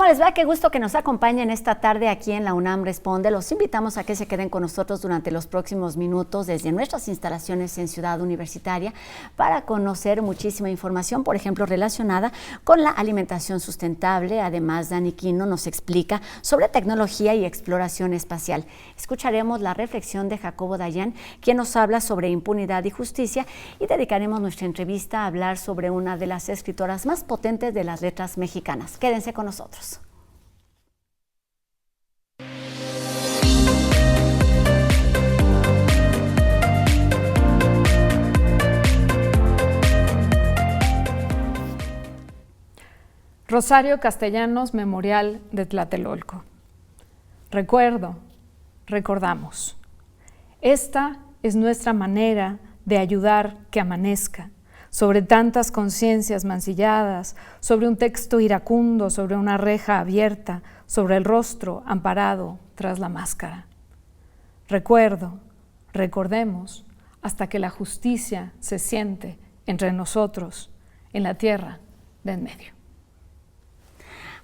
¿Cómo les va? Qué gusto que nos acompañen esta tarde aquí en la UNAM Responde. Los invitamos a que se queden con nosotros durante los próximos minutos desde nuestras instalaciones en Ciudad Universitaria para conocer muchísima información, por ejemplo, relacionada con la alimentación sustentable. Además, Dani Quino nos explica sobre tecnología y exploración espacial. Escucharemos la reflexión de Jacobo Dayan, quien nos habla sobre impunidad y justicia, y dedicaremos nuestra entrevista a hablar sobre una de las escritoras más potentes de las letras mexicanas. Quédense con nosotros. Rosario Castellanos, Memorial de Tlatelolco. Recuerdo, recordamos. Esta es nuestra manera de ayudar que amanezca, sobre tantas conciencias mancilladas, sobre un texto iracundo, sobre una reja abierta, sobre el rostro amparado tras la máscara. Recuerdo, recordemos, hasta que la justicia se siente entre nosotros, en la tierra de en medio.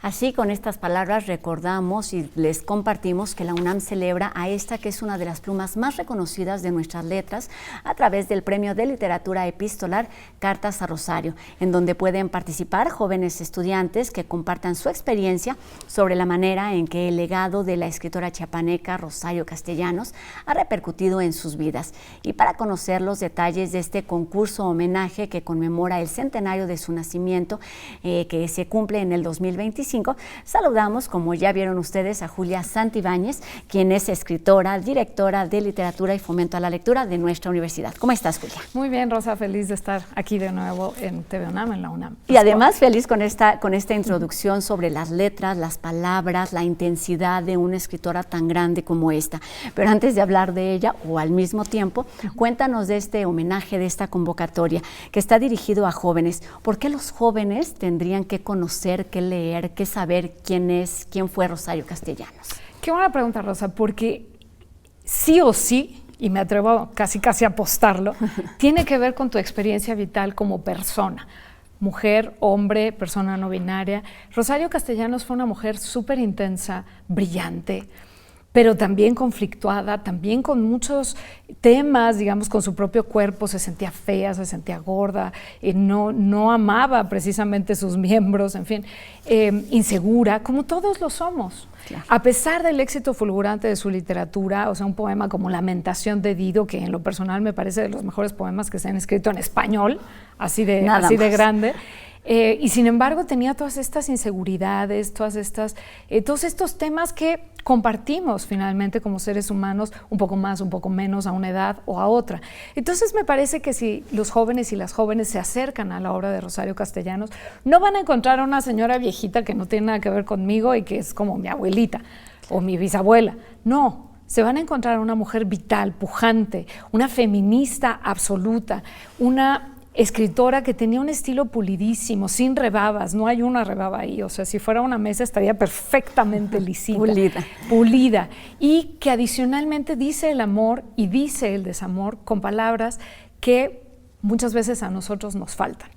Así, con estas palabras recordamos y les compartimos que la UNAM celebra a esta que es una de las plumas más reconocidas de nuestras letras a través del Premio de Literatura Epistolar Cartas a Rosario, en donde pueden participar jóvenes estudiantes que compartan su experiencia sobre la manera en que el legado de la escritora chiapaneca Rosario Castellanos ha repercutido en sus vidas. Y para conocer los detalles de este concurso homenaje que conmemora el centenario de su nacimiento, que se cumple en el 2025, saludamos, como ya vieron ustedes, a Julia Santibáñez, quien es escritora, directora de Literatura y Fomento a la Lectura de nuestra universidad. ¿Cómo estás, Julia? Muy bien, Rosa, feliz de estar aquí de nuevo en TV UNAM, en la UNAM. Y además feliz con esta introducción sobre las letras, las palabras, la intensidad de una escritora tan grande como esta. Pero antes de hablar de ella, o al mismo tiempo, cuéntanos de este homenaje, de esta convocatoria que está dirigido a jóvenes. ¿Por qué los jóvenes tendrían que conocer, que leer, que saber quién fue Rosario Castellanos? Qué buena pregunta, Rosa, porque sí o sí, y me atrevo casi a apostarlo, tiene que ver con tu experiencia vital como persona. Mujer, hombre, persona no binaria. Rosario Castellanos fue una mujer súper intensa, brillante, pero también conflictuada, también con muchos temas, digamos, con su propio cuerpo. Se sentía fea, se sentía gorda, no amaba precisamente sus miembros, en fin, insegura, como todos lo somos. Claro. A pesar del éxito fulgurante de su literatura, o sea, un poema como Lamentación de Dido, que en lo personal me parece de los mejores poemas que se han escrito en español, así de grande. Y sin embargo tenía todas estas inseguridades, todos estos temas que compartimos finalmente como seres humanos, un poco más, un poco menos, a una edad o a otra. Entonces me parece que si los jóvenes y las jóvenes se acercan a la obra de Rosario Castellanos, no van a encontrar a una señora viejita que no tiene nada que ver conmigo y que es como mi abuelita o mi bisabuela. No. Se van a encontrar a una mujer vital, pujante, una feminista absoluta, una escritora que tenía un estilo pulidísimo, sin rebabas, no hay una rebaba ahí, o sea, si fuera una mesa estaría perfectamente lisita, pulida, y que adicionalmente dice el amor y dice el desamor con palabras que muchas veces a nosotros nos faltan.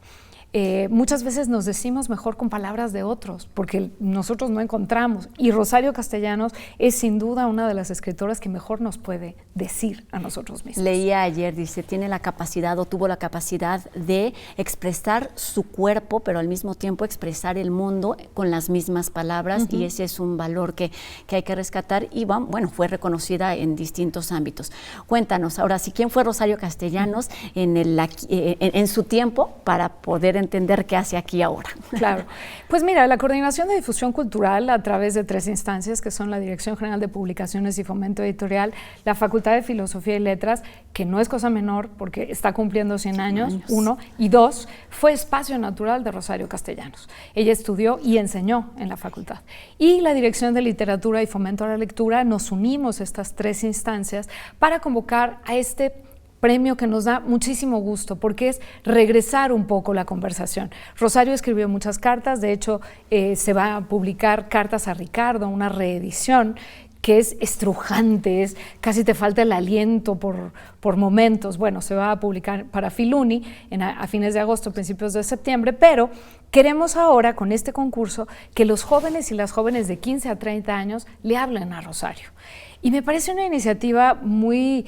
Muchas veces nos decimos mejor con palabras de otros, porque nosotros no encontramos. Y Rosario Castellanos es sin duda una de las escritoras que mejor nos puede decir a nosotros mismos. Leía ayer, dice, tiene la capacidad o tuvo la capacidad de expresar su cuerpo, pero al mismo tiempo expresar el mundo con las mismas palabras, y ese es un valor que hay que rescatar, y bueno, fue reconocida en distintos ámbitos. Cuéntanos, ahora sí, ¿quién fue Rosario Castellanos en su tiempo para poder entender qué hace aquí ahora? Claro, pues mira, la Coordinación de Difusión Cultural a través de 3 instancias, que son la Dirección General de Publicaciones y Fomento Editorial, la Facultad de Filosofía y Letras, que no es cosa menor porque está cumpliendo 100 años, 1, y 2, fue espacio natural de Rosario Castellanos. Ella estudió y enseñó en la facultad. Y la Dirección de Literatura y Fomento a la Lectura nos unimos estas 3 instancias para convocar a este premio que nos da muchísimo gusto, porque es regresar un poco la conversación. Rosario escribió muchas cartas, de hecho se va a publicar Cartas a Ricardo, una reedición que es estrujante, casi te falta el aliento por momentos. Bueno, se va a publicar para Filuni a fines de agosto, principios de septiembre, pero queremos ahora con este concurso que los jóvenes y las jóvenes de 15 a 30 años le hablen a Rosario. Y me parece una iniciativa muy,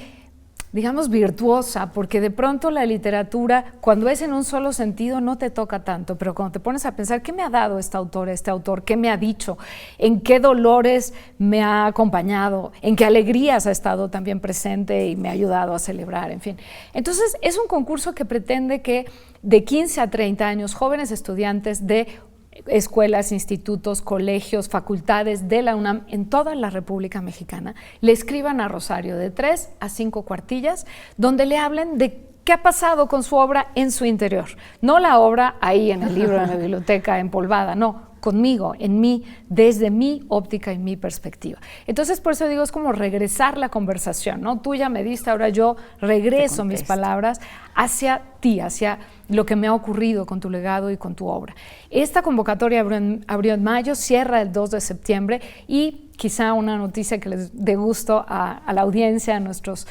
digamos, virtuosa, porque de pronto la literatura, cuando es en un solo sentido, no te toca tanto, pero cuando te pones a pensar, ¿qué me ha dado esta autora, este autor? ¿Qué me ha dicho? ¿En qué dolores me ha acompañado? ¿En qué alegrías ha estado también presente y me ha ayudado a celebrar? En fin. Entonces, es un concurso que pretende que de 15 a 30 años, jóvenes estudiantes de escuelas, institutos, colegios, facultades de la UNAM en toda la República Mexicana le escriban a Rosario de 3 a 5 cuartillas donde le hablen de qué ha pasado con su obra en su interior. No la obra ahí en el libro, en la biblioteca empolvada, no, conmigo, en mí, desde mi óptica y mi perspectiva. Entonces, por eso digo, es como regresar la conversación, ¿no? Tú ya me diste, ahora yo regreso mis palabras hacia ti, hacia lo que me ha ocurrido con tu legado y con tu obra. Esta convocatoria abrió en mayo, cierra el 2 de septiembre y quizá una noticia que les dé gusto a la audiencia, a nuestros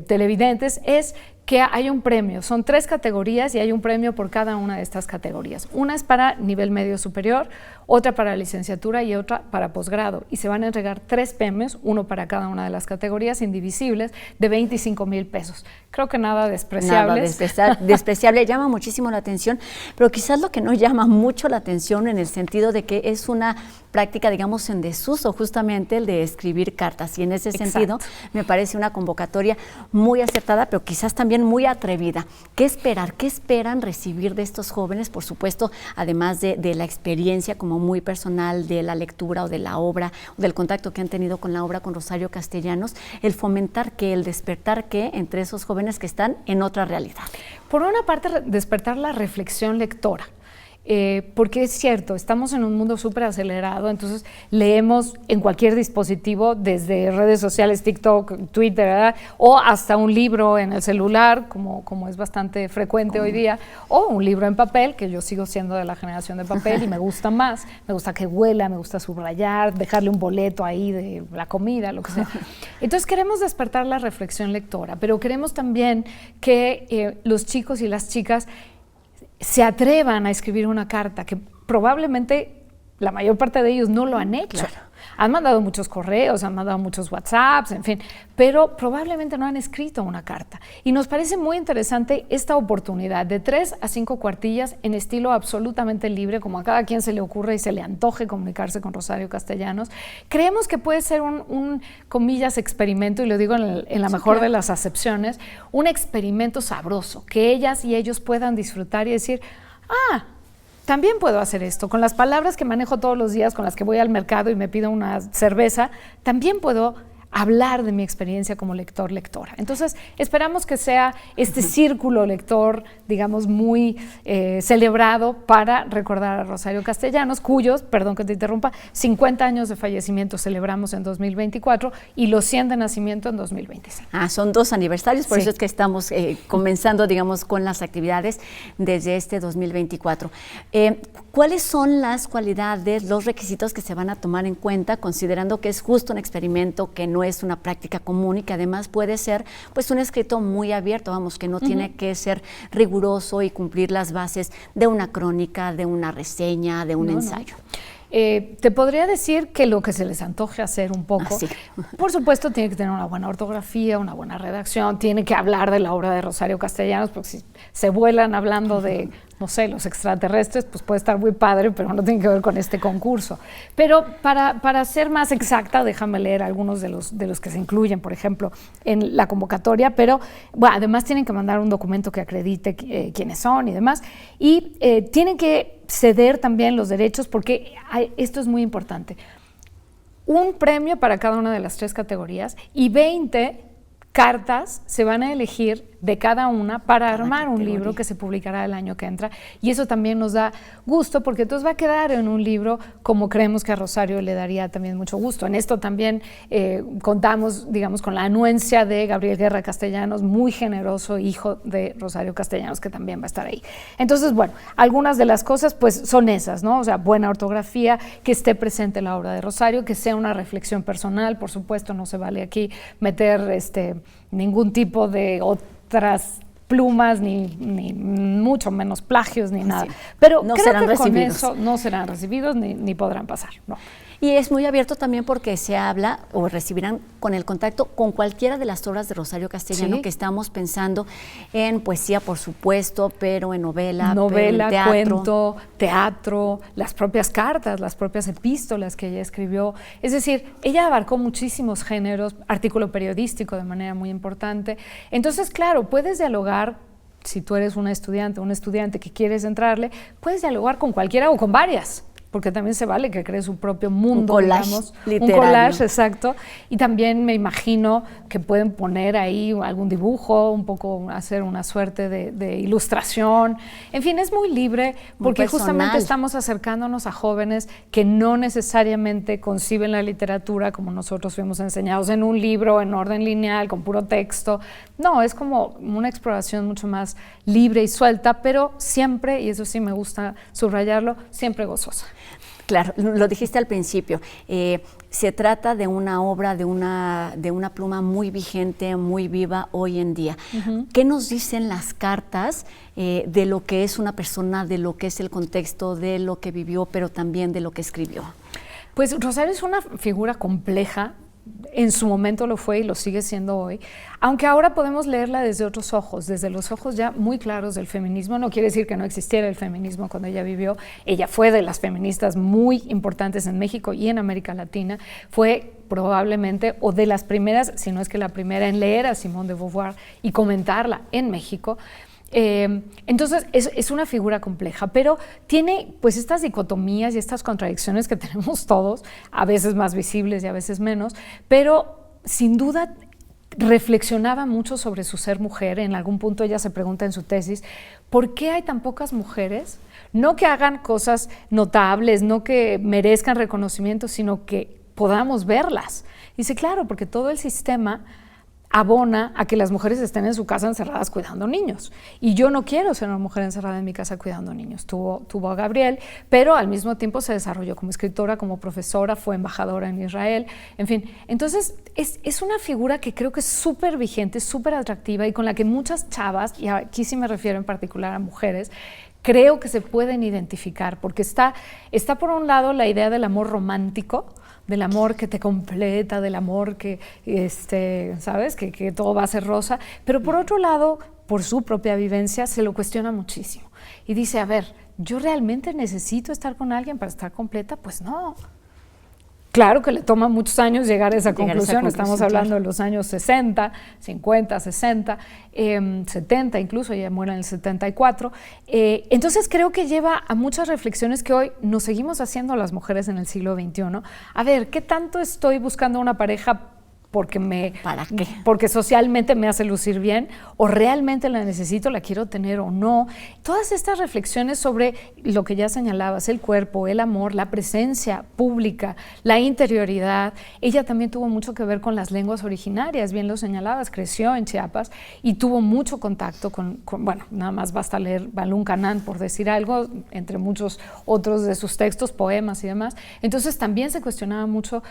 televidentes, es que hay un premio. Son 3 categorías y hay un premio por cada una de estas categorías. Una es para nivel medio superior, otra para licenciatura y otra para posgrado. Y se van a entregar 3 premios, uno para cada una de las categorías indivisibles, de 25,000 pesos. Creo que nada despreciables. Nada despreciable, llama muchísimo la atención, pero quizás lo que no llama mucho la atención en el sentido de que es una práctica, digamos, en desuso, justamente el de escribir cartas. Y en ese sentido me parece una convocatoria muy acertada, pero quizás también muy atrevida. ¿Qué esperar? ¿Qué esperan recibir de estos jóvenes? Por supuesto, además de la experiencia como muy personal de la lectura o de la obra, o del contacto que han tenido con la obra con Rosario Castellanos, el fomentar que, el despertar que entre esos jóvenes que están en otra realidad. Por una parte, despertar la reflexión lectora. Porque es cierto, estamos en un mundo súper acelerado, entonces leemos en cualquier dispositivo, desde redes sociales, TikTok, Twitter, ¿verdad? O hasta un libro en el celular, como es bastante frecuente hoy día, o un libro en papel, que yo sigo siendo de la generación de papel y me gusta más, me gusta que huela, me gusta subrayar, dejarle un boleto ahí de la comida, lo que sea. Entonces queremos despertar la reflexión lectora, pero queremos también que los chicos y las chicas se atrevan a escribir una carta, que probablemente la mayor parte de ellos no lo han hecho. Claro. Han mandado muchos correos, han mandado muchos WhatsApps, en fin, pero probablemente no han escrito una carta. Y nos parece muy interesante esta oportunidad de 3 a 5 cuartillas en estilo absolutamente libre, como a cada quien se le ocurre y se le antoje comunicarse con Rosario Castellanos. Creemos que puede ser un comillas, experimento, y lo digo en la mejor de las acepciones, un experimento sabroso, que ellas y ellos puedan disfrutar y decir, también puedo hacer esto, con las palabras que manejo todos los días, con las que voy al mercado y me pido una cerveza, también puedo hablar de mi experiencia como lector, lectora. Entonces, esperamos que sea este círculo lector, digamos, muy celebrado para recordar a Rosario Castellanos, cuyos, perdón que te interrumpa, 50 años de fallecimiento celebramos en 2024 y los 100 de nacimiento en 2026. Son 2 aniversarios, por eso es que estamos comenzando, digamos, con las actividades desde este 2024. ¿Cuáles son las cualidades, los requisitos que se van a tomar en cuenta, considerando que es justo un experimento que no es una práctica común y que además puede ser pues un escrito muy abierto, vamos, que no tiene que ser riguroso y cumplir las bases de una crónica, de una reseña, de un ensayo? Te podría decir que lo que se les antoje hacer un poco, por supuesto tiene que tener una buena ortografía, una buena redacción, tiene que hablar de la obra de Rosario Castellanos, porque si se vuelan hablando de, no sé, los extraterrestres, pues puede estar muy padre, pero no tiene que ver con este concurso. Pero para ser más exacta, déjame leer algunos de los que se incluyen, por ejemplo, en la convocatoria, pero bueno, además tienen que mandar un documento que acredite quiénes son y demás, y tienen que ceder también los derechos, porque esto es muy importante. Un premio para cada una de las 3 categorías y 20 cartas se van a elegir de cada una para armar un libro que se publicará el año que entra. Y eso también nos da gusto, porque entonces va a quedar en un libro como creemos que a Rosario le daría también mucho gusto. En esto también contamos, digamos, con la anuencia de Gabriel Guerra Castellanos, muy generoso hijo de Rosario Castellanos, que también va a estar ahí. Entonces, bueno, algunas de las cosas pues son esas, ¿no? O sea, buena ortografía, que esté presente la obra de Rosario, que sea una reflexión personal, por supuesto, no se vale aquí meter ningún tipo de otras plumas, ni mucho menos plagios, ni nada. Pero no creo que con eso no serán recibidos ni podrán pasar, no. Y es muy abierto también porque se habla o recibirán con el contacto con cualquiera de las obras de Rosario Castellano, que estamos pensando en poesía, por supuesto, pero en novela, teatro. Cuento, teatro, las propias cartas, las propias epístolas que ella escribió. Es decir, ella abarcó muchísimos géneros, artículo periodístico de manera muy importante. Entonces, claro, puedes dialogar. Si tú eres un estudiante que quieres entrarle, puedes dialogar con cualquiera o con varias, porque también se vale que cree su propio mundo, un collage, exacto. Y también me imagino que pueden poner ahí algún dibujo, un poco hacer una suerte de ilustración. En fin, es muy libre, porque justamente estamos acercándonos a jóvenes que no necesariamente conciben la literatura como nosotros fuimos enseñados en un libro, en orden lineal, con puro texto. No, es como una exploración mucho más libre y suelta, pero siempre, y eso sí me gusta subrayarlo, siempre gozosa. Claro, lo dijiste al principio, se trata de una obra, de una pluma muy vigente, muy viva hoy en día. ¿Qué nos dicen las cartas de lo que es una persona, de lo que es el contexto, de lo que vivió, pero también de lo que escribió? Pues Rosario es una figura compleja. En su momento lo fue y lo sigue siendo hoy, aunque ahora podemos leerla desde otros ojos, desde los ojos ya muy claros del feminismo. No quiere decir que no existiera el feminismo cuando ella vivió. Ella fue de las feministas muy importantes en México y en América Latina. Fue probablemente, o de las primeras, si no es que la primera, en leer a Simone de Beauvoir y comentarla en México. Entonces es una figura compleja, pero tiene pues estas dicotomías y estas contradicciones que tenemos todos, a veces más visibles y a veces menos, pero sin duda reflexionaba mucho sobre su ser mujer. En algún punto ella se pregunta en su tesis, ¿por qué hay tan pocas mujeres? No que hagan cosas notables, no que merezcan reconocimiento, sino que podamos verlas. Dice, claro, porque todo el sistema abona a que las mujeres estén en su casa encerradas cuidando niños. Y yo no quiero ser una mujer encerrada en mi casa cuidando niños. Tuvo a Gabriel, pero al mismo tiempo se desarrolló como escritora, como profesora, fue embajadora en Israel, en fin. Entonces, es una figura que creo que es súper vigente, súper atractiva y con la que muchas chavas, y aquí sí me refiero en particular a mujeres, creo que se pueden identificar, porque está por un lado la idea del amor romántico, del amor que te completa, del amor que, ¿sabes? Que todo va a ser rosa, pero por otro lado, por su propia vivencia, se lo cuestiona muchísimo. Y dice, a ver, ¿yo realmente necesito estar con alguien para estar completa? Pues no. Claro que le toma muchos años llegar a esa conclusión. Estamos hablando de los años 60, 50, 60, 70, incluso ella muere en el 74. Entonces creo que lleva a muchas reflexiones que hoy nos seguimos haciendo las mujeres en el siglo XXI. A ver, ¿qué tanto estoy buscando una pareja porque socialmente me hace lucir bien, o realmente la necesito, la quiero tener o no? Todas estas reflexiones sobre lo que ya señalabas, el cuerpo, el amor, la presencia pública, la interioridad. Ella también tuvo mucho que ver con las lenguas originarias, bien lo señalabas, creció en Chiapas y tuvo mucho contacto con bueno, nada más basta leer Balún Canán, por decir algo, entre muchos otros de sus textos, poemas y demás. Entonces también se cuestionaba mucho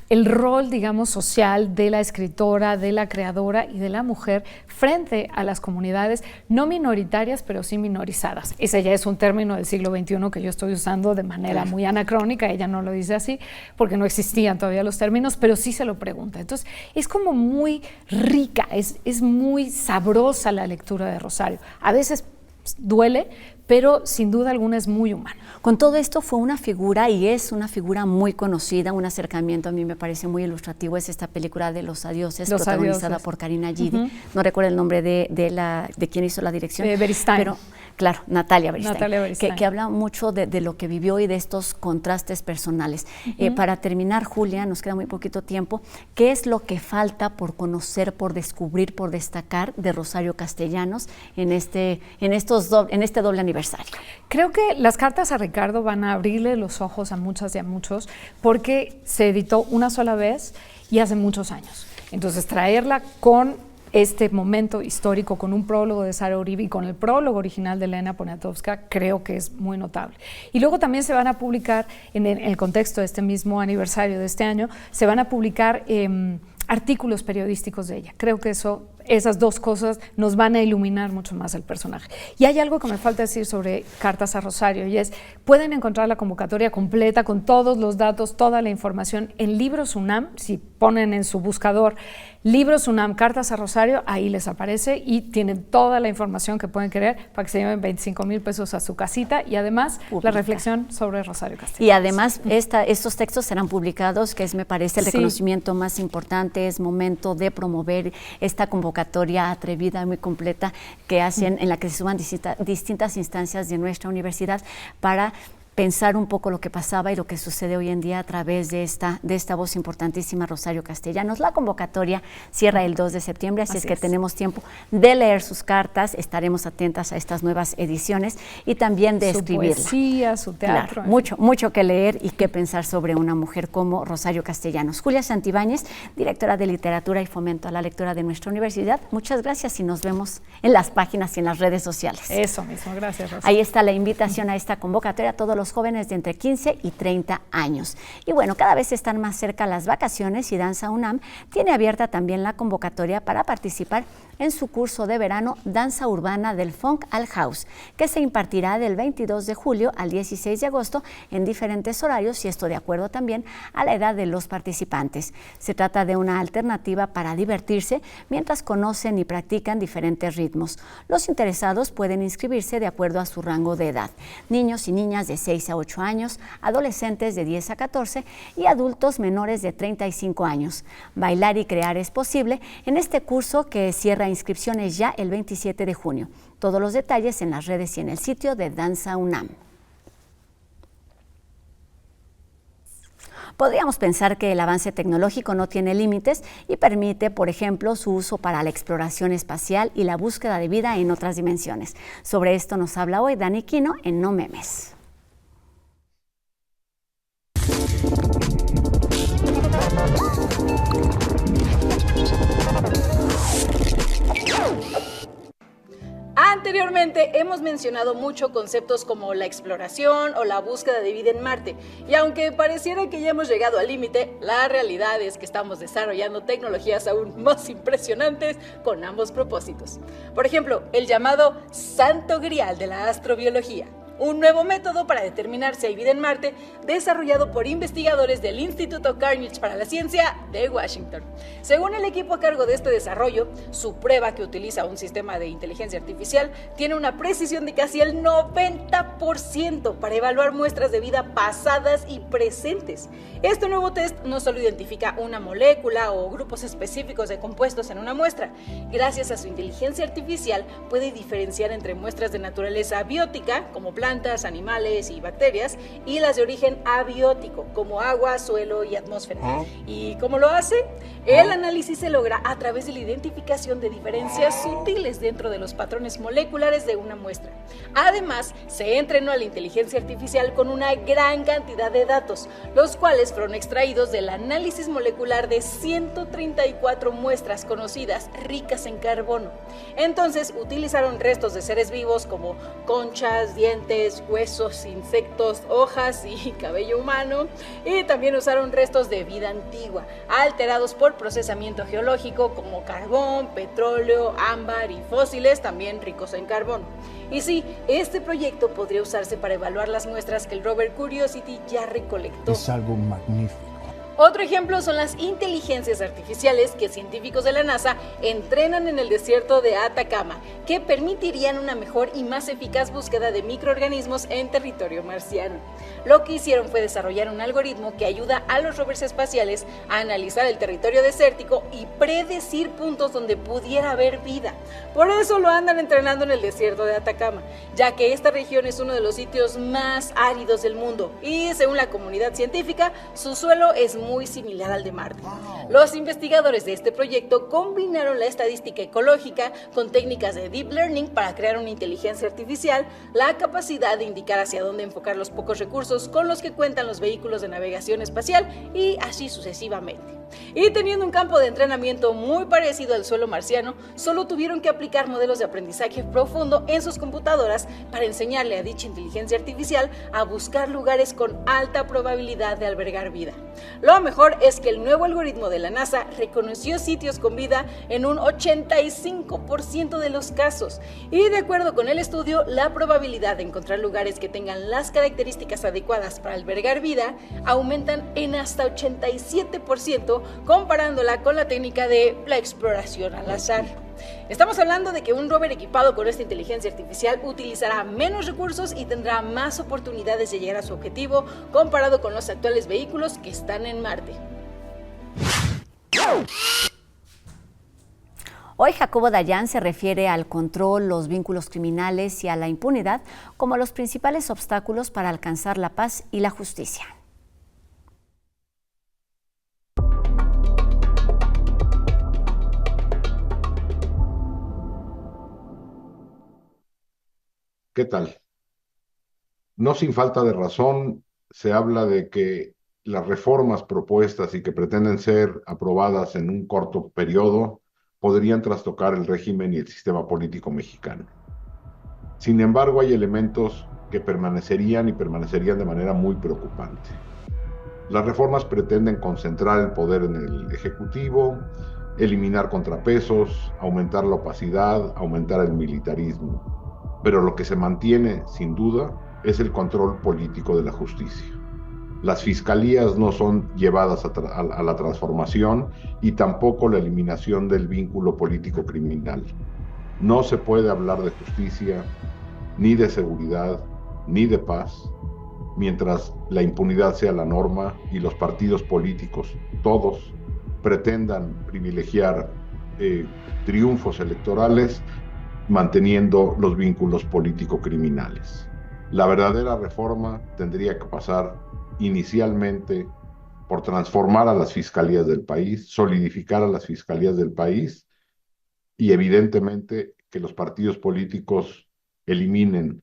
el rol, digamos, social de la escritora, de la creadora y de la mujer frente a las comunidades no minoritarias, pero sí minorizadas. Ese ya es un término del siglo XXI que yo estoy usando de manera muy anacrónica. Ella no lo dice así porque no existían todavía los términos, pero sí se lo pregunta. Entonces, es como muy rica, es muy sabrosa la lectura de Rosario. A veces duele, pero sin duda alguna es muy humana. Con todo esto fue una figura y es una figura muy conocida, un acercamiento a mí me parece muy ilustrativo, es esta película de Los Adioses, protagonizada por Karina Gidi. No recuerdo el nombre de quien hizo la dirección. Beristain. Pero Claro, Natalia Beristain. Natalia Beristain. Que habla mucho de lo que vivió y de estos contrastes personales. Para terminar, Julia, nos queda muy poquito tiempo. ¿Qué es lo que falta por conocer, por descubrir, por destacar de Rosario Castellanos en este doble aniversario? Creo que las cartas a Ricardo van a abrirle los ojos a muchas y a muchos, porque se editó una sola vez y hace muchos años. Entonces, traerla con este momento histórico, con un prólogo de Sara Uribe y con el prólogo original de Elena Poniatowska, creo que es muy notable. Y luego también se van a publicar, en el contexto de este mismo aniversario de este año, se van a publicar artículos periodísticos de ella. Creo que esas dos cosas nos van a iluminar mucho más el personaje. Y hay algo que me falta decir sobre Cartas a Rosario, y es, pueden encontrar la convocatoria completa con todos los datos, toda la información en Libros UNAM. Si ponen en su buscador Libros UNAM, Cartas a Rosario, ahí les aparece y tienen toda la información que pueden querer para que se lleven 25,000 pesos a su casita, y además la reflexión sobre Rosario Castellanos. Y además estos textos serán publicados, que es, me parece, el reconocimiento más importante. Es momento de promover esta convocatoria atrevida y muy completa que hacen, en la que se suman distintas instancias de nuestra universidad para pensar un poco lo que pasaba y lo que sucede hoy en día a través de esta voz importantísima, Rosario Castellanos. La convocatoria cierra el 2 de septiembre, así es que tenemos tiempo de leer sus cartas. Estaremos atentas a estas nuevas ediciones y también de escribirla. Su poesía, su teatro. Claro, mucho que leer y que pensar sobre una mujer como Rosario Castellanos. Julia Santibáñez, directora de Literatura y Fomento a la Lectura de nuestra universidad, muchas gracias y nos vemos en las páginas y en las redes sociales. Eso mismo, gracias, Rosa. Ahí está la invitación a esta convocatoria a todos los jóvenes de entre 15 y 30 años. Y bueno, cada vez están más cerca las vacaciones y Danza UNAM tiene abierta también la convocatoria para participar en su curso de verano Danza Urbana del Funk al House, que se impartirá del 22 de julio al 16 de agosto en diferentes horarios, y esto de acuerdo también a la edad de los participantes. Se trata de una alternativa para divertirse mientras conocen y practican diferentes ritmos. Los interesados pueden inscribirse de acuerdo a su rango de edad: niños y niñas de 6 a 8 años, adolescentes de 10 a 14 y adultos menores de 35 años. Bailar y crear es posible en este curso, que cierra inscripciones ya el 27 de junio. Todos los detalles en las redes y en el sitio de Danza UNAM. Podríamos pensar que el avance tecnológico no tiene límites y permite, por ejemplo, su uso para la exploración espacial y la búsqueda de vida en otras dimensiones. Sobre esto nos habla hoy Dani Quino en No Memes. Anteriormente hemos mencionado mucho conceptos como la exploración o la búsqueda de vida en Marte, y aunque pareciera que ya hemos llegado al límite, la realidad es que estamos desarrollando tecnologías aún más impresionantes con ambos propósitos. Por ejemplo, el llamado Santo Grial de la astrobiología, un nuevo método para determinar si hay vida en Marte, desarrollado por investigadores del Instituto Carnegie para la Ciencia de Washington. Según el equipo a cargo de este desarrollo, su prueba, que utiliza un sistema de inteligencia artificial, tiene una precisión de casi el 90% para evaluar muestras de vida pasadas y presentes. Este nuevo test no solo identifica una molécula o grupos específicos de compuestos en una muestra. Gracias a su inteligencia artificial, puede diferenciar entre muestras de naturaleza biótica, como plantas, animales y bacterias, y las de origen abiótico, como agua, suelo y atmósfera. ¿Y cómo lo hace? El análisis se logra a través de la identificación de diferencias sutiles dentro de los patrones moleculares de una muestra. Además, se entrenó a la inteligencia artificial con una gran cantidad de datos, los cuales fueron extraídos del análisis molecular de 134 muestras conocidas ricas en carbono. Entonces, utilizaron restos de seres vivos como conchas, dientes, huesos, insectos, hojas y cabello humano, y también usaron restos de vida antigua, alterados por procesamiento geológico como carbón, petróleo, ámbar y fósiles también ricos en carbono. Y sí, este proyecto podría usarse para evaluar las muestras que el rover Curiosity ya recolectó. Es algo magnífico. Otro ejemplo son las inteligencias artificiales que científicos de la NASA entrenan en el desierto de Atacama, que permitirían una mejor y más eficaz búsqueda de microorganismos en territorio marciano. Lo que hicieron fue desarrollar un algoritmo que ayuda a los rovers espaciales a analizar el territorio desértico y predecir puntos donde pudiera haber vida. Por eso lo andan entrenando en el desierto de Atacama, ya que esta región es uno de los sitios más áridos del mundo y, según la comunidad científica, su suelo es muy similar al de Marte. Los investigadores de este proyecto combinaron la estadística ecológica con técnicas de deep learning para crear una inteligencia artificial, la capacidad de indicar hacia dónde enfocar los pocos recursos con los que cuentan los vehículos de navegación espacial y así sucesivamente. Y teniendo un campo de entrenamiento muy parecido al suelo marciano, solo tuvieron que aplicar modelos de aprendizaje profundo en sus computadoras para enseñarle a dicha inteligencia artificial a buscar lugares con alta probabilidad de albergar vida. Lo mejor es que el nuevo algoritmo de la NASA reconoció sitios con vida en un 85% de los casos, y de acuerdo con el estudio, la probabilidad de encontrar lugares que tengan las características adecuadas para albergar vida aumentan en hasta 87%, comparándola con la técnica de la exploración al azar. Estamos hablando de que un rover equipado con esta inteligencia artificial utilizará menos recursos y tendrá más oportunidades de llegar a su objetivo comparado con los actuales vehículos que están en Marte. Hoy Jacobo Dayan se refiere al control, los vínculos criminales y a la impunidad como los principales obstáculos para alcanzar la paz y la justicia. ¿Qué tal? No sin falta de razón, se habla de que las reformas propuestas y que pretenden ser aprobadas en un corto periodo podrían trastocar el régimen y el sistema político mexicano. Sin embargo, hay elementos que permanecerían de manera muy preocupante. Las reformas pretenden concentrar el poder en el Ejecutivo, eliminar contrapesos, aumentar la opacidad, aumentar el militarismo. Pero lo que se mantiene, sin duda, es el control político de la justicia. Las fiscalías no son llevadas a la transformación y tampoco la eliminación del vínculo político criminal. No se puede hablar de justicia, ni de seguridad, ni de paz, mientras la impunidad sea la norma y los partidos políticos, todos, pretendan privilegiar triunfos electorales manteniendo los vínculos político-criminales. La verdadera reforma tendría que pasar inicialmente por transformar a las fiscalías del país, solidificar a las fiscalías del país y evidentemente que los partidos políticos eliminen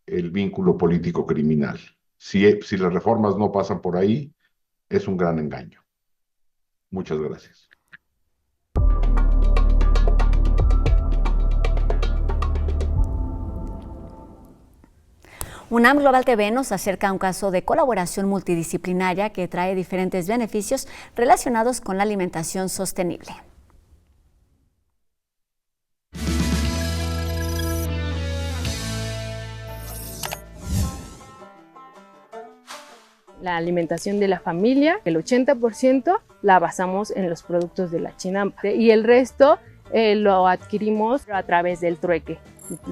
el vínculo político-criminal. Si las reformas no pasan por ahí, es un gran engaño. Muchas gracias. UNAM Global TV nos acerca a un caso de colaboración multidisciplinaria que trae diferentes beneficios relacionados con la alimentación sostenible. La alimentación de la familia, el 80% la basamos en los productos de la Chinampa y el resto lo adquirimos a través del trueque.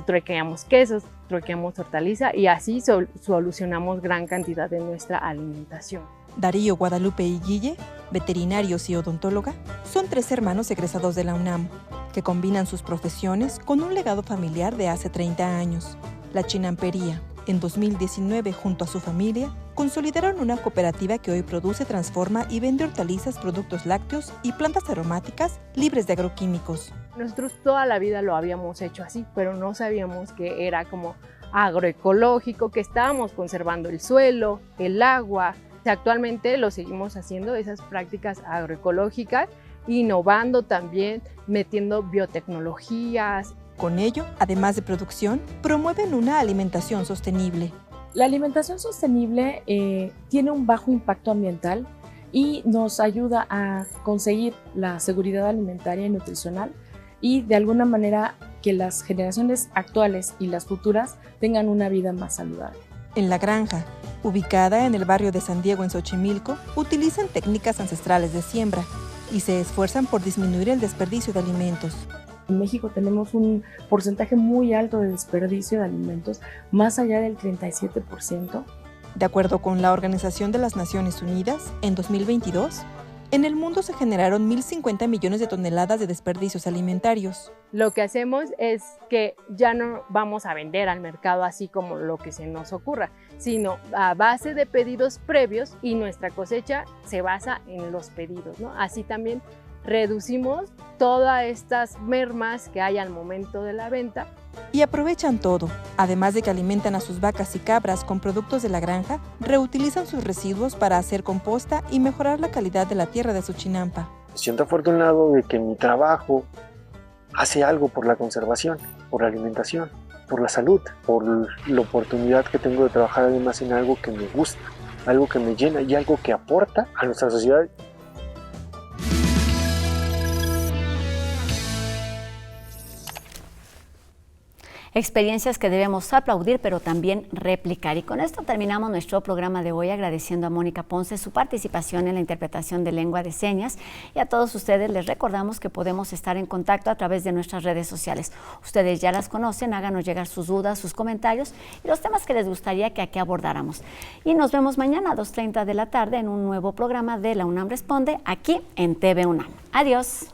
Truequeamos quesos, truequeamos hortaliza y así solucionamos gran cantidad de nuestra alimentación. Darío, Guadalupe y Guille, veterinarios y odontóloga, son 3 hermanos egresados de la UNAM, que combinan sus profesiones con un legado familiar de hace 30 años. La Chinampería, en 2019, junto a su familia, consolidaron una cooperativa que hoy produce, transforma y vende hortalizas, productos lácteos y plantas aromáticas libres de agroquímicos. Nosotros toda la vida lo habíamos hecho así, pero no sabíamos que era como agroecológico, que estábamos conservando el suelo, el agua. Actualmente lo seguimos haciendo, esas prácticas agroecológicas, innovando también, metiendo biotecnologías. Con ello, además de producción, promueven una alimentación sostenible. La alimentación sostenible tiene un bajo impacto ambiental y nos ayuda a conseguir la seguridad alimentaria y nutricional y de alguna manera que las generaciones actuales y las futuras tengan una vida más saludable. En La Granja, ubicada en el barrio de San Diego en Xochimilco, utilizan técnicas ancestrales de siembra y se esfuerzan por disminuir el desperdicio de alimentos. En México tenemos un porcentaje muy alto de desperdicio de alimentos, más allá del 37%. De acuerdo con la Organización de las Naciones Unidas, en 2022, en el mundo se generaron 1.050 millones de toneladas de desperdicios alimentarios. Lo que hacemos es que ya no vamos a vender al mercado así como lo que se nos ocurra, sino a base de pedidos previos, y nuestra cosecha se basa en los pedidos, ¿no? Así también reducimos todas estas mermas que hay al momento de la venta. Y aprovechan todo. Además de que alimentan a sus vacas y cabras con productos de la granja, reutilizan sus residuos para hacer composta y mejorar la calidad de la tierra de su chinampa. Me siento afortunado de que mi trabajo hace algo por la conservación, por la alimentación, por la salud, por la oportunidad que tengo de trabajar además en algo que me gusta, algo que me llena y algo que aporta a nuestra sociedad. Experiencias que debemos aplaudir, pero también replicar. Y con esto terminamos nuestro programa de hoy, agradeciendo a Mónica Ponce su participación en la interpretación de lengua de señas. Y a todos ustedes les recordamos que podemos estar en contacto a través de nuestras redes sociales. Ustedes ya las conocen, háganos llegar sus dudas, sus comentarios y los temas que les gustaría que aquí abordáramos. Y nos vemos mañana a 2:30 de la tarde en un nuevo programa de La UNAM Responde, aquí en TV UNAM. Adiós.